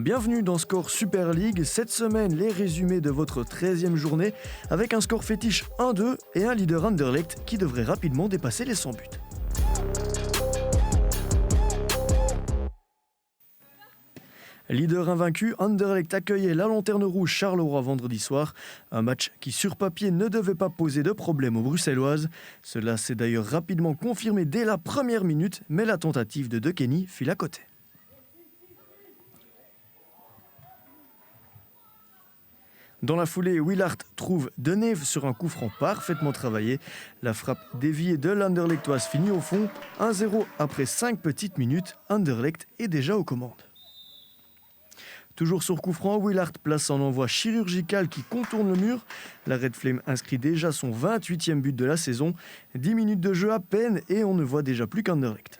Bienvenue dans Score Super League. Cette semaine, les résumés de votre 13e journée avec un score fétiche 1-2 et un leader Anderlecht qui devrait rapidement dépasser les 100 buts. Leader invaincu, Anderlecht accueillait la Lanterne Rouge Charleroi vendredi soir. Un match qui sur papier ne devait pas poser de problème aux Bruxelloises. Cela s'est d'ailleurs rapidement confirmé dès la première minute, mais la tentative de Kenny file à côté. Dans la foulée, Willaert trouve Deneve sur un coup franc parfaitement travaillé. La frappe déviée de l'Anderlechtoise finit au fond. 1-0 après 5 petites minutes, Anderlecht est déjà aux commandes. Toujours sur coup franc, Willaert place un envoi chirurgical qui contourne le mur. La Red Flame inscrit déjà son 28e but de la saison. 10 minutes de jeu à peine et on ne voit déjà plus qu'Anderlecht.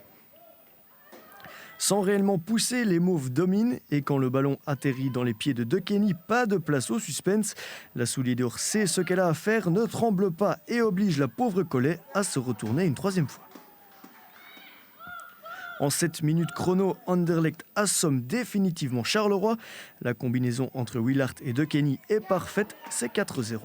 Sans réellement pousser, les Mauves dominent et quand le ballon atterrit dans les pieds de Kenny, pas de place au suspense. La Soulier d'Or sait ce qu'elle a à faire, ne tremble pas et oblige la pauvre Collet à se retourner une troisième fois. En 7 minutes chrono, Anderlecht assomme définitivement Charleroi. La combinaison entre Willaert et Kenny est parfaite, c'est 4-0.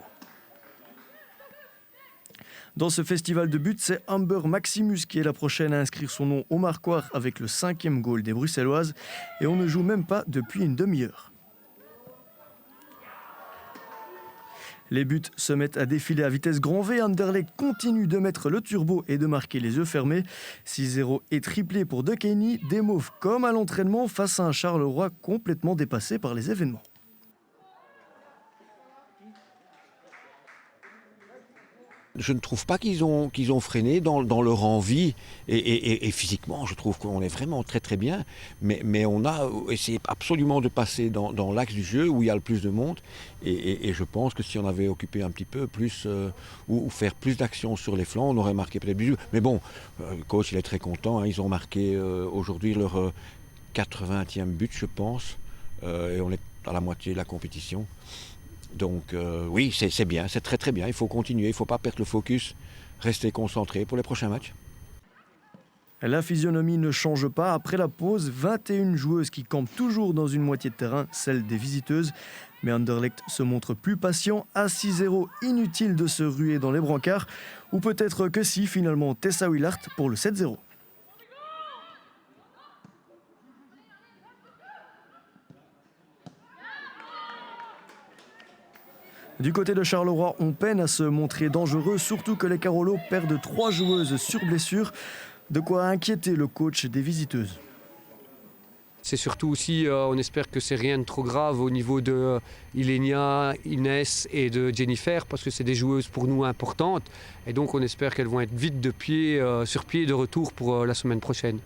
Dans ce festival de buts, c'est Amber Maximus qui est la prochaine à inscrire son nom au marquoir avec le 5e goal des Bruxelloises. Et on ne joue même pas depuis une demi-heure. Les buts se mettent à défiler à vitesse grand V. Anderlecht continue de mettre le turbo et de marquer les yeux fermés. 6-0 et triplé pour Kenny, des Mauves comme à l'entraînement face à un Charleroi complètement dépassé par les événements. Je ne trouve pas qu'ils ont freiné dans leur envie et physiquement, je trouve qu'on est vraiment très très bien. Mais on a essayé absolument de passer dans l'axe du jeu où il y a le plus de monde. Et je pense que si on avait occupé un petit peu plus ou faire plus d'actions sur les flancs, on aurait marqué peut-être plus. Mais bon, le coach il est très content. Ils ont marqué aujourd'hui leur 80e but, je pense. Et on est à la moitié de la compétition. Donc oui, c'est bien, c'est très très bien. Il faut continuer, il ne faut pas perdre le focus, rester concentré pour les prochains matchs. La physionomie ne change pas. Après la pause, 21 joueuses qui campent toujours dans une moitié de terrain, celle des visiteuses. Mais Anderlecht se montre plus patient. À 6-0, inutile de se ruer dans les brancards. Ou peut-être que si, finalement, Tessa Willaert pour le 7-0. Du côté de Charleroi, on peine à se montrer dangereux, surtout que les Carolos perdent 3 joueuses sur blessure. De quoi inquiéter le coach des visiteuses. C'est surtout aussi, on espère que c'est rien de trop grave au niveau de Ilenia, Inès et de Jennifer, parce que c'est des joueuses pour nous importantes. Et donc on espère qu'elles vont être vite sur pied de retour pour la semaine prochaine.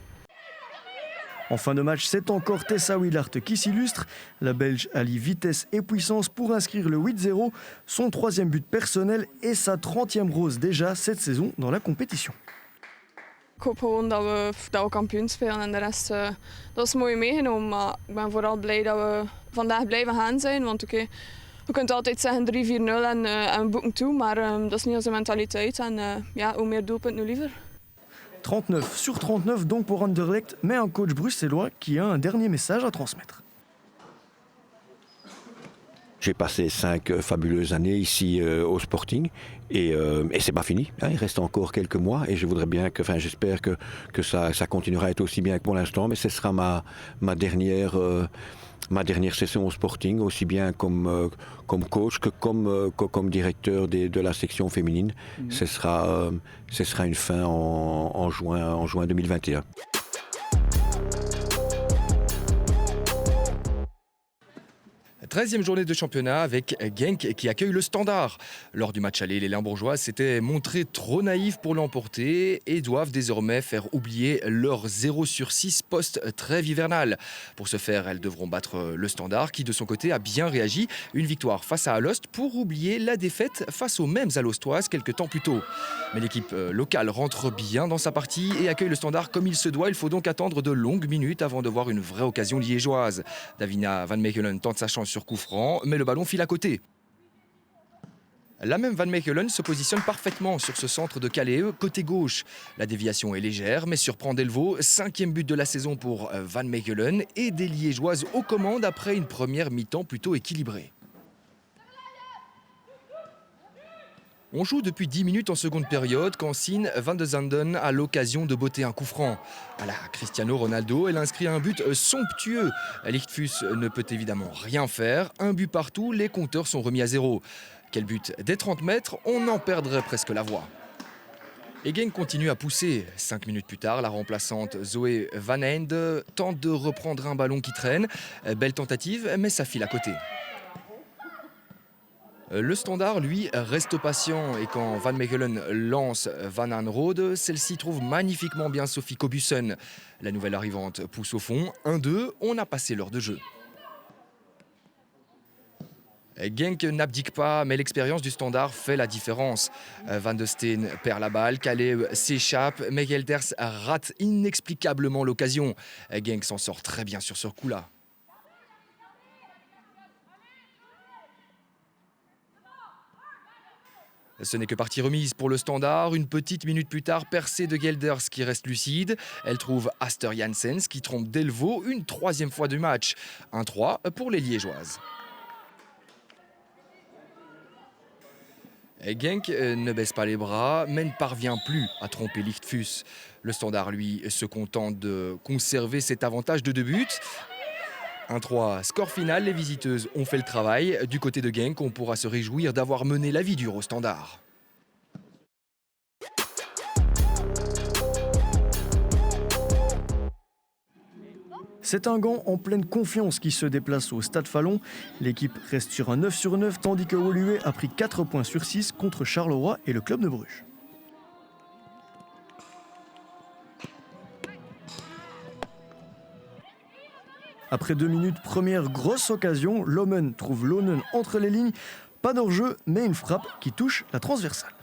En fin de match, c'est encore Tessa Willaert qui s'illustre. La Belge allie vitesse et puissance pour inscrire le 8-0, son 3e but personnel et sa 30e rose déjà cette saison dans la compétition. Ik hoop gewoon dat we kampioen spelen en de rest, dat is mooi meegenomen. Maar ik ben vooral blij dat we vandaag blijven gaan zijn. Want oké, we kunnen altijd zeggen 3-4-0 en we boeken toe, maar dat is niet onze mentaliteit. En ja, hoe meer doelpunten, hoe liever. 39 sur 39 donc pour Anderlecht, mais un coach bruxellois qui a un dernier message à transmettre. J'ai passé 5 fabuleuses années ici au Sporting et c'est pas fini. Il reste encore quelques mois et je voudrais bien j'espère que ça continuera à être aussi bien que pour l'instant, mais ce sera ma dernière session au Sporting, aussi bien comme coach que comme directeur de la section féminine. Ce sera une fin en juin 2021. 13e journée de championnat avec Genk qui accueille le Standard. Lors du match aller, les Limbourgeoises s'étaient montrées trop naïves pour l'emporter et doivent désormais faire oublier leur 0/6 post-trêve hivernale. Pour ce faire, elles devront battre le Standard qui, de son côté, a bien réagi. Une victoire face à Alost pour oublier la défaite face aux mêmes Alostoises quelques temps plus tôt. Mais l'équipe locale rentre bien dans sa partie et accueille le Standard comme il se doit. Il faut donc attendre de longues minutes avant de voir une vraie occasion liégeoise. Davina Van Mechelen tente sa chance sur coup franc, mais le ballon file à côté. La même Van Mechelen se positionne parfaitement sur ce centre de Calais, côté gauche. La déviation est légère, mais surprend Delvaux. 5e but de la saison pour Van Mechelen et des Liégeoises aux commandes après une première mi-temps plutôt équilibrée. On joue depuis 10 minutes en seconde période quand Sien van de Zanden a l'occasion de botter un coup franc. À la Cristiano Ronaldo, elle inscrit un but somptueux. Lichtfuss ne peut évidemment rien faire. Un but partout, les compteurs sont remis à zéro. Quel but des 30 mètres, on en perdrait presque la voix. Et Genk continue à pousser. 5 minutes plus tard, la remplaçante Zoé Van Einde tente de reprendre un ballon qui traîne. Belle tentative, mais ça file à côté. Le Standard, lui, reste patient et quand Van Mechelen lance Van Aanrode, celle-ci trouve magnifiquement bien Sophie Kobussen. La nouvelle arrivante pousse au fond. 1-2, on a passé l'heure de jeu. Genk n'abdique pas, mais l'expérience du Standard fait la différence. Van de Steen perd la balle, Calais s'échappe, mais Gelders rate inexplicablement l'occasion. Genk s'en sort très bien sur ce coup-là. Ce n'est que partie remise pour le Standard. Une petite minute plus tard, percée de Gelders qui reste lucide. Elle trouve Aster Janssens qui trompe Delvaux une 3e fois du match. 1-3 pour les Liégeoises. Genk ne baisse pas les bras, mais ne parvient plus à tromper Lichtfuss. Le Standard, lui, se contente de conserver cet avantage de 2 buts. 1-3, score final, les visiteuses ont fait le travail. Du côté de Genk, on pourra se réjouir d'avoir mené la vie dure au Standard. C'est un Gand en pleine confiance qui se déplace au Stade Fallon. L'équipe reste sur un 9 sur 9, tandis que Woluwe a pris 4 points sur 6 contre Charleroi et le club de Bruges. Après 2 minutes, première grosse occasion, Lomen trouve Lonen entre les lignes. Pas d'hors-jeu, mais une frappe qui touche la transversale.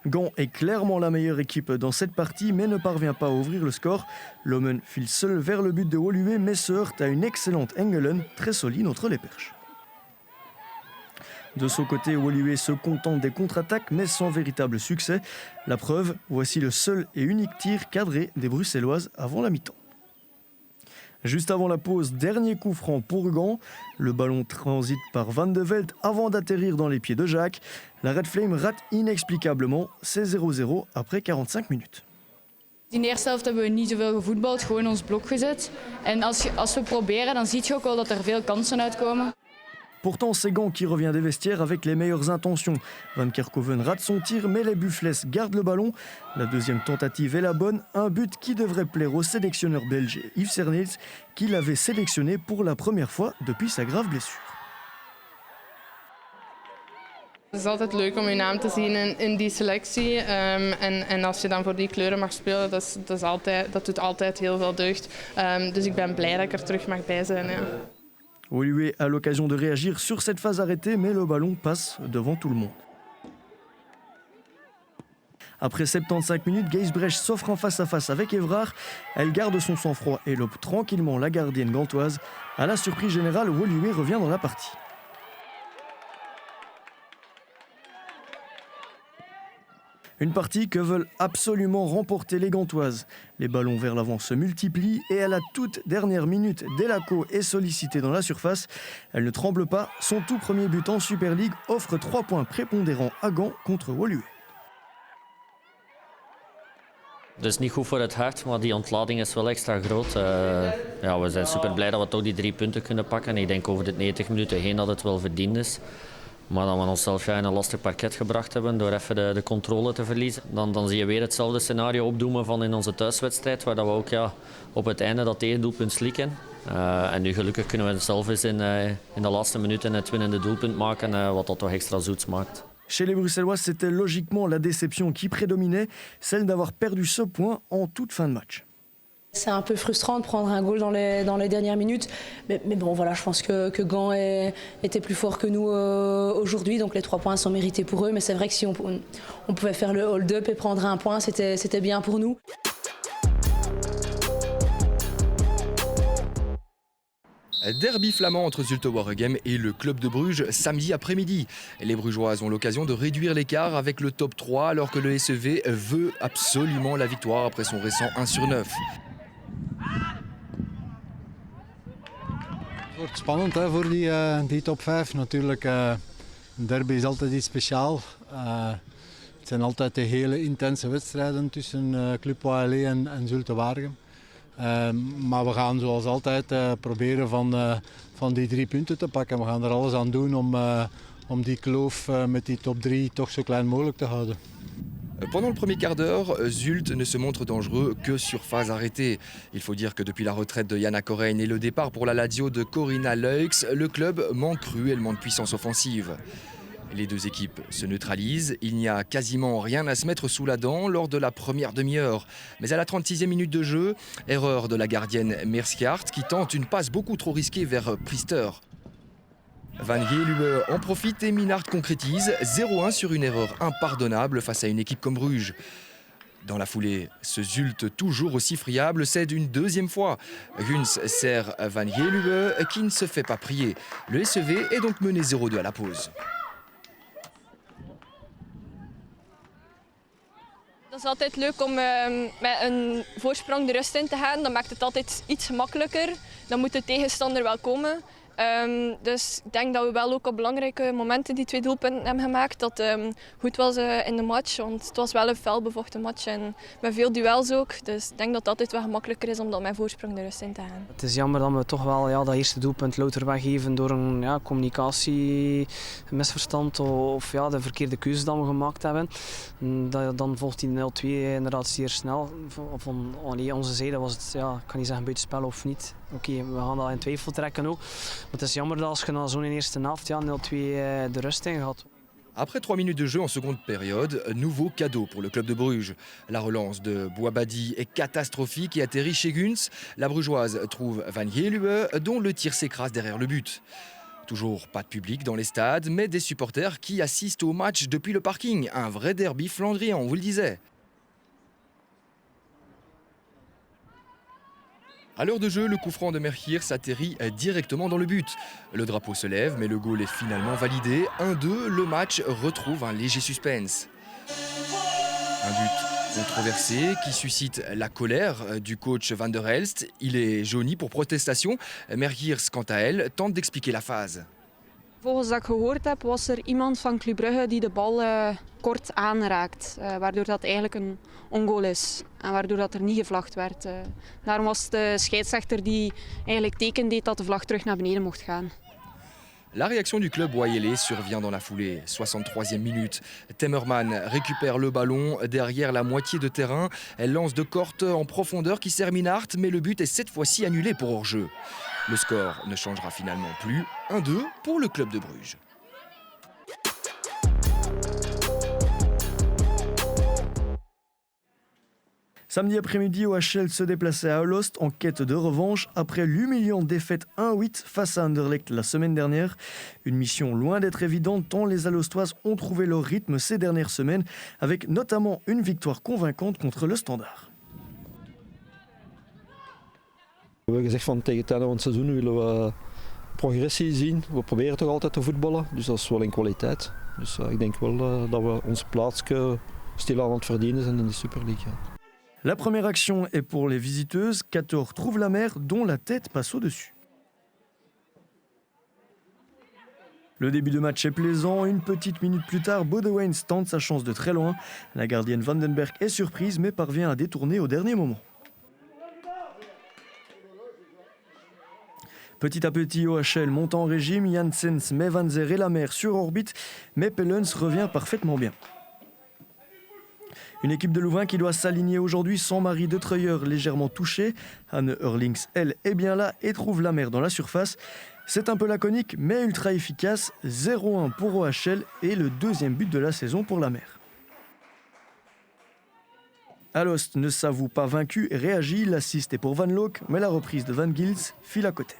Gand est clairement la meilleure équipe dans cette partie, mais ne parvient pas à ouvrir le score. Lomen file seul vers le but de Woluwe, mais se heurte à une excellente Engelen, très solide entre les perches. De son côté, Woluwe se contente des contre-attaques, mais sans véritable succès. La preuve, voici le seul et unique tir cadré des Bruxelloises avant la mi-temps. Juste avant la pause, dernier coup franc pour Gand. Le ballon transite par Van de Velde avant d'atterrir dans les pieds de Jacques. La Red Flame rate inexplicablement. C'est 0-0 après 45 minutes. In de eerste helft hebben we niet zoveel gevoetbald, gewoon ons blok gezet. En als we proberen, dan zie je ook wel dat er veel kansen uitkomen. Pourtant, c'est Gand qui revient des vestiaires avec les meilleures intentions. Van Kerkhoven rate son tir, mais les Buffles gardent le ballon. La deuxième tentative est la bonne, un but qui devrait plaire au sélectionneur belge Yves Cernels, qui l'avait sélectionné pour la première fois depuis sa grave blessure. Het is altijd leuk om je naam te zien in die selectie. En als je dan voor die kleuren mag spelen, dat doet altijd heel veel deugd. Dus ik ben blij dat ik er terug mag bij zijn. Ja. Woluwe a l'occasion de réagir sur cette phase arrêtée, mais le ballon passe devant tout le monde. Après 75 minutes, Geisbrecht s'offre en face-à-face avec Évrard. Elle garde son sang-froid et lobe tranquillement la gardienne gantoise. À la surprise générale, Woluwe revient dans la partie. Une partie que veulent absolument remporter les Gantoises. Les ballons vers l'avant se multiplient et à la toute dernière minute, Delaco est sollicitée dans la surface. Elle ne tremble pas, son tout premier but en Super League offre 3 points prépondérants à Gand contre Woluwe. Het is niet goed voor het hart, maar die ontlading is wel extra groot. We zijn super blij dat we toch die 3 punten kunnen pakken. Ik denk over de 90 minuten heen dat het wel verdiend is. Maar dat we onszelf in een lastig parket gebracht hebben door even de controle te verliezen. Dan zie je weer hetzelfde scenario opdoemen van in onze thuiswedstrijd, waar dat we ook op het einde dat tegendoelpunt slikken. En nu gelukkig kunnen we zelf eens in de laatste minuten het winnende doelpunt maken, wat dat toch extra zoets maakt. Chez les Bruxellois, c'était logiquement la déception qui prédominait, celle d'avoir perdu ce point en toute fin de match. C'est un peu frustrant de prendre un goal dans les dernières minutes. Mais bon, voilà, je pense que Gand était plus fort que nous aujourd'hui. Donc les 3 points sont mérités pour eux. Mais c'est vrai que si on pouvait faire le hold-up et prendre un point, c'était bien pour nous. Derby flamand entre Zulte Waregem et le club de Bruges samedi après-midi. Les Brugeoises ont l'occasion de réduire l'écart avec le top 3 alors que le SEV veut absolument la victoire après son récent 1-9. Het wordt spannend hè, voor die top 5. Natuurlijk, een derby is altijd iets speciaals. Het zijn altijd de hele intense wedstrijden tussen Club Waelé en Zulte Waregem. Maar we gaan zoals altijd proberen van die 3 punten te pakken. We gaan er alles aan doen om die kloof met die top 3 toch zo klein mogelijk te houden. Pendant le premier quart d'heure, Zulte ne se montre dangereux que sur phase arrêtée. Il faut dire que depuis la retraite de Jana Korein et le départ pour la Lazio de Corinna Leux, le club manque cruellement de puissance offensive. Les deux équipes se neutralisent, il n'y a quasiment rien à se mettre sous la dent lors de la première demi-heure. Mais à la 36e minute de jeu, erreur de la gardienne Merskiart qui tente une passe beaucoup trop risquée vers Priester. Van Geluwe en profite et Minard concrétise 0-1 sur une erreur impardonnable face à une équipe comme Bruges. Dans la foulée, ce Zulte toujours aussi friable cède une deuxième fois. Guns sert Van Geluwe qui ne se fait pas prier. Le SEV est donc mené 0-2 à la pause. Het is altijd leuk om met een voorsprong de rust in te gaan. Dat maakt het altijd iets gemakkelijker. Dan moet de tegenstander wel komen. Dus ik denk dat we wel ook op belangrijke momenten die 2 doelpunten hebben gemaakt. Dat goed was in de match, want het was wel een fel bevochten match en met veel duels ook. Dus ik denk dat het altijd wel gemakkelijker is om dan met voorsprong de rust in te gaan. Het is jammer dat we toch wel dat eerste doelpunt louter weggeven door een communicatie, een misverstand of de verkeerde keuze dat we gemaakt hebben. Dan volgt die 0-2 inderdaad zeer snel. Van onze zijde was het, ik kan niet zeggen buitenspel of niet. Oké, we gaan dat in twijfel trekken ook. Maar het is jammer dat als je na zo'n eerste helft 0-2 de rust in gaat. Après 3 minutes de jeu en seconde période, nouveau cadeau pour le club de Bruges. La relance de Bouabadi est catastrophique et atterrit chez Guns. La Brugeoise trouve Van Geluwe dont le tir s'écrase derrière le but. Toujours pas de public dans les stades, mais des supporters qui assistent au match depuis le parking. Un vrai derby flandrien, on vous le disait. À l'heure de jeu, le coup franc de Merkiers atterrit directement dans le but. Le drapeau se lève, mais le goal est finalement validé. 1-2, le match retrouve un léger suspense. Un but controversé qui suscite la colère du coach Van der Helst. Il est jauni pour protestation. Merkiers, quant à elle, tente d'expliquer la phase. Volgens dat ik gehoord heb, was er iemand van Club Brugge die de bal kort aanraakt. Waardoor dat eigenlijk een ongoal is. En waardoor dat er niet gevlagd werd. Daarom was de scheidsrechter die eigenlijk teken deed dat de vlag terug naar beneden mocht gaan. La réaction du club Waelé survient dans la foulée. 63e minute. Temmerman récupère le ballon derrière la moitié de terrain. Elle lance de Korte en profondeur qui sert Minard, mais le but est cette fois-ci annulé pour hors-jeu. Le score ne changera finalement plus. 1-2 pour le club de Bruges. Samedi après-midi, OHL se déplaçait à Alost en quête de revanche après l'humiliante défaite 1-8 face à Anderlecht la semaine dernière. Une mission loin d'être évidente tant les Alostoises ont trouvé leur rythme ces dernières semaines avec notamment une victoire convaincante contre le Standard. We hebben gezegd van tegen het einde van het seizoen willen we progressie zien. We proberen toch altijd te voetballen, dus dat is wel een kwaliteit. Dus ik denk wel dat we onze plaatsje stilaan aan het verdienen zijn in de Super League. La première action est pour les visiteuses. 14 trouvent la mer dont la tête passe au-dessus. Le début de match est plaisant. Une petite minute plus tard, Bodewijn tente sa chance de très loin. La gardienne Vandenberg est surprise mais parvient à détourner au dernier moment. Petit à petit, OHL monte en régime. Janssens met Van Zer et la mer sur orbite, mais Pellens revient parfaitement bien. Une équipe de Louvain qui doit s'aligner aujourd'hui sans Marie de Treuer légèrement touchée. Anne Hurlings, elle, est bien là et trouve la mer dans la surface. C'est un peu laconique mais ultra efficace. 0-1 pour OHL et le deuxième but de la saison pour la mer. Alost ne s'avoue pas vaincu et réagit. L'assist est pour Van Loock, mais la reprise de Van Gils file à côté.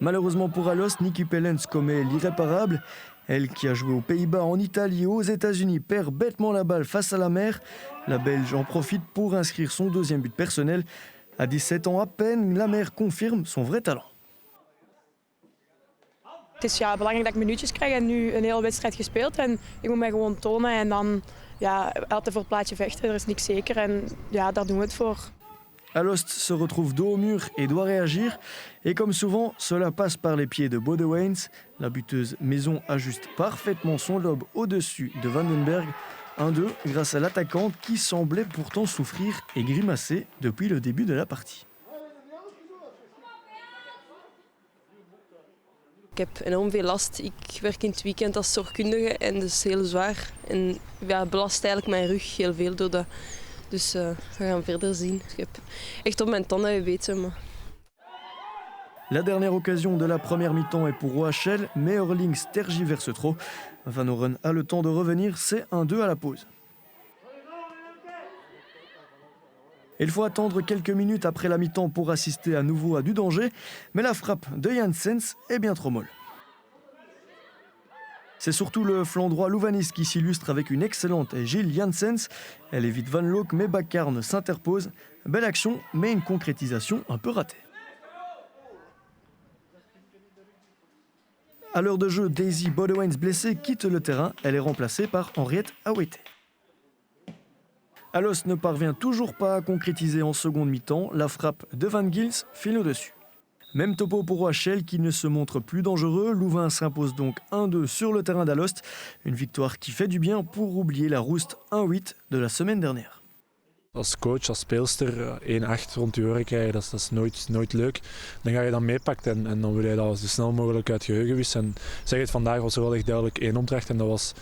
Malheureusement pour Alost, Nikki Pellens commet l'irréparable. Elle qui a joué aux Pays-Bas, en Italie et aux États-Unis perd bêtement la balle face à la mer. La Belge en profite pour inscrire son deuxième but personnel. À 17 ans à peine, la mère confirme son vrai talent. Het is belangrijk dat ik minuutjes krijg en nu een hele wedstrijd gespeeld. En ik moet mij gewoon tonen en dan altijd voor het plaatje vechten. Er is niks zeker en daar doen we het voor. Alost se retrouve dos au mur et doit réagir. Et comme souvent, cela passe par les pieds de Bodeweyns. La buteuse Maison ajuste parfaitement son lob au-dessus de Vandenberg. 1-2 grâce à l'attaquante qui semblait pourtant souffrir et grimacer depuis le début de la partie. Ik heb enorm veel last. Ik werk in het weekend als zorgkundige en dat is heel zwaar. En belast eigenlijk mijn rug heel veel door dat. Dus we gaan verder zien. Ik heb echt op mijn tanden geweten. Maar... La dernière occasion de la première mi-temps est pour OHL, mais Eurlings tergiverse trop. Van Oren a le temps de revenir, c'est 1-2 à la pause. Il faut attendre quelques minutes après la mi-temps pour assister à nouveau à du danger, mais la frappe de Janssens est bien trop molle. C'est surtout le flanc droit louvanis qui s'illustre avec une excellente Gilles Janssens. Elle évite Van Loock, mais Bacarne s'interpose. Belle action, mais une concrétisation un peu ratée. À l'heure de jeu, Daisy Bodeweyns, blessée, quitte le terrain. Elle est remplacée par Henriette Awete. Alost ne parvient toujours pas à concrétiser en seconde mi-temps. La frappe de Van Gils file au-dessus. Même topo pour OHL qui ne se montre plus dangereux. Louvain s'impose donc 1-2 sur le terrain d'Alost. Une victoire qui fait du bien pour oublier la roest 1-8 de la semaine dernière. Als coach, als speelster 1-8 rond je oren krijgen, dat is nooit leuk. Dan ga je dat meepakt en dan wil je dat zo snel mogelijk uit je geheugen wissen. En zeg het, vandaag was er wel echt duidelijk 1 opdracht en dat was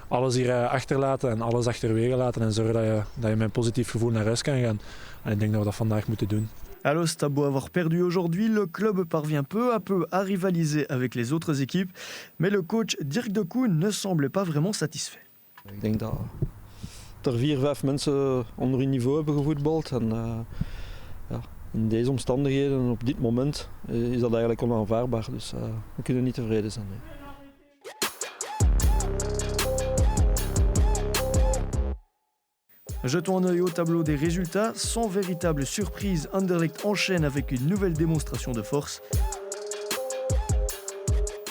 alles hier achterlaten en alles achterwege laten en zorgen dat je met een positief gevoel naar huis kan gaan. En ik denk dat we dat vandaag moeten doen. Alost a beau avoir perdu aujourd'hui, le club parvient peu à peu à rivaliser avec les autres équipes, mais le coach Dirk de Koen ne semble pas vraiment satisfait. Ik denk dat er 4-5 mensen onder hun niveau hebben gevoetbald. En, in deze omstandigheden en op dit moment is dat eigenlijk onaanvaardbaar. Dus we kunnen niet tevreden zijn. Nee. Jetons un œil au tableau des résultats. Sans véritable surprise, Anderlecht enchaîne avec une nouvelle démonstration de force.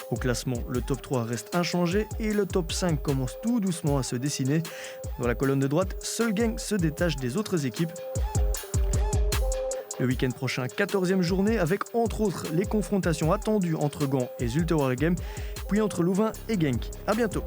Au classement, le top 3 reste inchangé et le top 5 commence tout doucement à se dessiner. Dans la colonne de droite, seul Genk se détache des autres équipes. Le week-end prochain, 14e journée avec entre autres les confrontations attendues entre Gand et Zulte Waregem, puis entre Louvain et Genk. A bientôt.